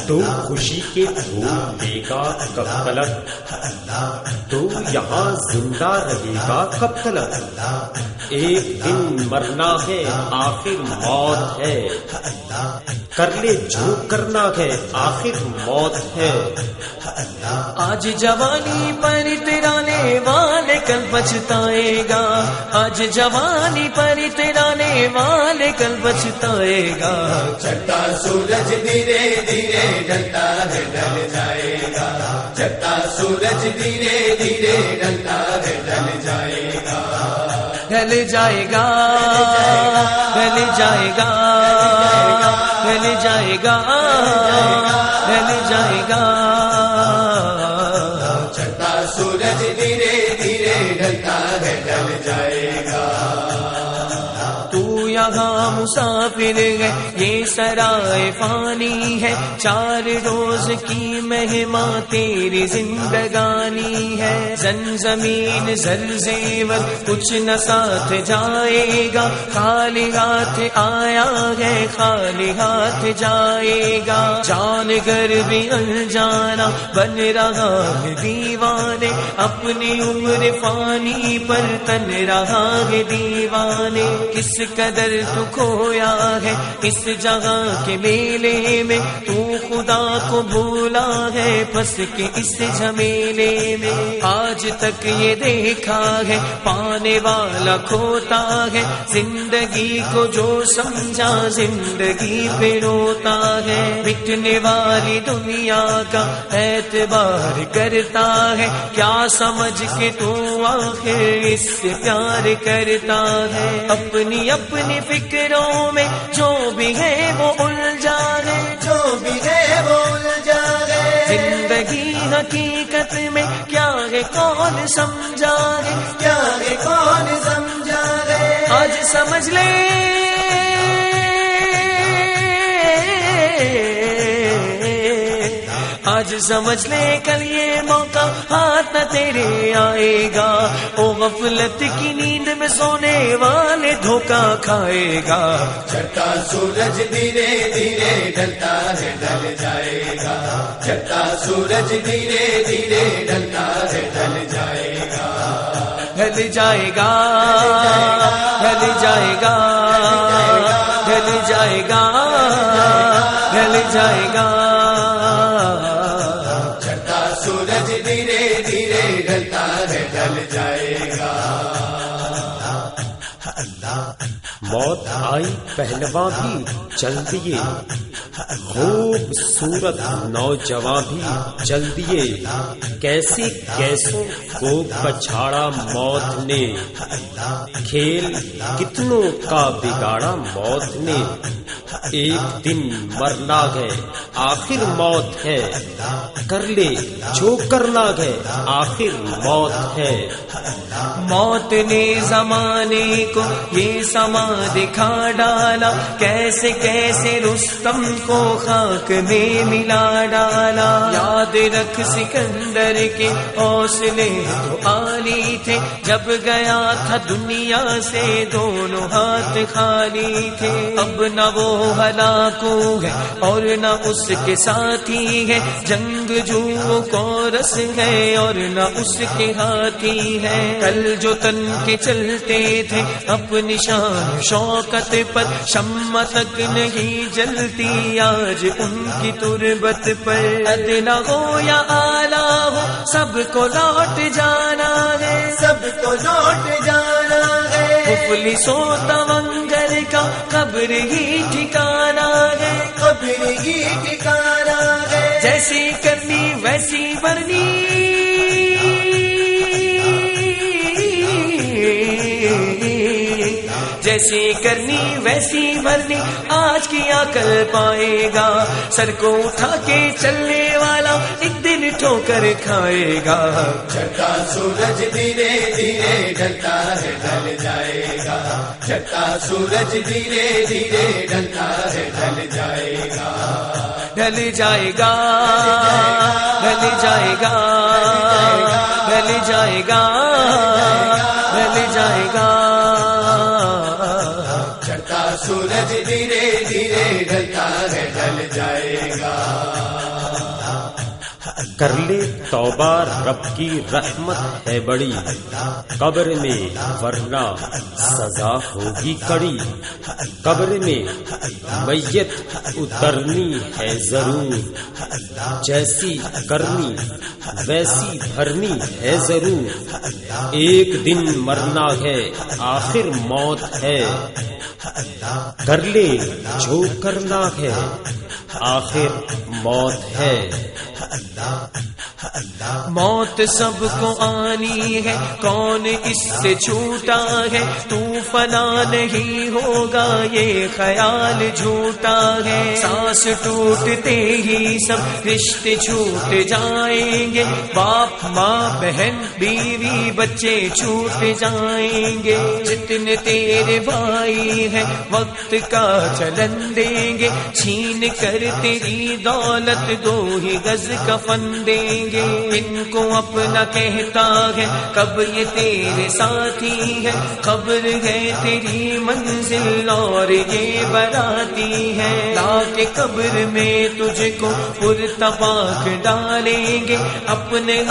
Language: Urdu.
تو خوشی کے دھوم دے گا کب تلک، تو یہاں زندہ رہے گا کب تلک؟ ایک دن مرنا ہے آخر موت ہے، کر لے جو کرنا ہے آخر موت ہے۔ آج جوانی پر ترانے والے کل پچھتائے گا، آج جوانی پر ترانے والے کل پچھتائے گا۔ چڑھتا سورج دھیرے دھیرے ڈھلتا ہے ڈھل جائے گا، چڑھتا سورج دھیرے دھیرے ڈھلتا ہے ڈھل جائے گا، ڈھل جائے گا، ڈھل جائے گا، ڈھل جائے گا، ڈھل جائے گا۔ چڑھتا سورج دھیرے دھیرے ڈھلتا ہے ڈھل جائے گا۔ تو یہاں مسافر ہے، یہ سرائے فانی ہے، 4 روز کی مہمان تیری زندگانی ہے۔ زمین زر زیور کچھ نہ ساتھ جائے گا، خالی ہاتھ آیا ہے خالی ہاتھ جائے گا۔ جان گر بھی انجانا بن رہا ہے دیوانے، اپنی عمر فانی پر تن رہا ہے دیوانے۔ کس قدر تو کھویا ہے اس جگہ کے میلے میں، تو خدا کو بھولا ہے پھنس کے اس جھمیلے میں۔ آج تک یہ دیکھا ہے پانے والا کھوتا ہے، زندگی کو جو سمجھا زندگی پہ روتا ہے۔ مٹنے والی دنیا کا اعتبار کرتا ہے، کیا سمجھ کے تو آخر اس سے پیار کرتا ہے۔ اپنی اپنی فکروں میں جو بھی ہے وہ الجھا ہے، جو بھی ہے وہ الجھا ہے۔ زندگی حقیقت میں کیا ہے کون سمجھا ہے، کیا ہے کون سمجھا ہے۔ آج سمجھ لے آج سمجھ لے کل یہ موقع ہاتھ نہ تیرے آئے گا، او غفلت کی نیند میں سونے والے دھوکہ کھائے گا۔ چڑھتا سورج دھیرے دھیرے ڈھلتا ہے ڈھل جائے گا، چڑھتا سورج دھیرے دھیرے ڈھلتا ہے ڈھل جائے گا، ڈھل جائے گا، ڈھل جائے گا، ڈھل جائے گا، ڈھل جائے گا۔ چڑھتا سورج دھیرے دھیرے ڈھلتا ہے ڈھل جائے گا۔ موت آئی پہلواں بھی چل دیے، خوبصورت نوجوان بھی چل دیے، کیسے کیسوں کو پچھاڑا موت نے، کھیل کتنوں کا بگاڑا موت نے۔ ایک دن مرنا ہے آخر موت ہے، کر لے جو کرنا ہے آخر موت ہے۔ موت نے زمانے کو یہ سما دکھا ڈالا، کیسے کیسے رستم کو خاک میں ملا ڈالا۔ یاد رکھ سکندر کے حوصلے تو عالی تھے، جب گیا تھا دنیا سے دونوں ہاتھ خالی تھے۔ اب نہ وہ ہلاکو ہے اور نہ اس کے ساتھی ہے، جنگ جو کو رس ہے اور نہ اس کے ہاتھی ہے۔ کل جو تن کے چلتے تھے اپنی شان شوکت پر، شمع تک نہیں جلتی آج ان کی تربت پر۔ ادنا ہو یا اعلیٰ ہو سب کو لوٹ جانا ہے، سب کو لوٹ جانا ہے۔ مفلس و تونگر کا قبر ہی ٹھکانا ہے، قبر ہی ٹھکانا ہے۔ جیسی کرنی ویسی برنی، جیسی کرنی ویسی بھرنی، آج کی عقل پائے گا۔ سر کو اٹھا کے چلنے والا ایک دن ٹھوکر کھائے گا۔ چڑھتا سورج دھیرے دھیرے ڈھلتا ہے ڈھل جائے گا، چڑھتا سورج دھیرے دھیرے ڈھلتا ہے ڈھل جائے گا، ڈھل جائے گا، ڈھل جائے گا، ڈھل جائے گا، ڈھل جائے گا۔ چڑھتا سورج دھیرے دھیرے ڈھلتا ہے ڈل جائے گا. کر لے توبہ رب کی رحمت ہے بڑی، قبر میں ورنہ سزا ہوگی کڑی. قبر میں میت اترنی ہے ضرور، جیسی کرنی ویسی بھرنی ہے ضرور. ایک دن مرنا ہے آخر موت ہے، کر لے جو کرنا ہے آخر موت ہے. موت سب کو آنی ہے، کون اس سے چھوٹا ہے. تو فنا نہیں ہوگا یہ خیال جھوٹا ہے. سانس ٹوٹتے ہی سب رشتے چھوٹ جائیں گے، باپ ماں بہن بیوی بچے چھوٹ جائیں گے. جتنے تیرے بھائی ہیں وقت کا چلن دیں گے، چھین کر تیری دولت 2 ہی گز کفن دیں گے. ان کو اپنا کہتا ہے کب یہ تیرے ساتھی ہے، خبر ہے تیری منزل اور یہ براتی ہے. لا کے قبر میں تجھ کو پرتپاک ڈالیں گے، اپنے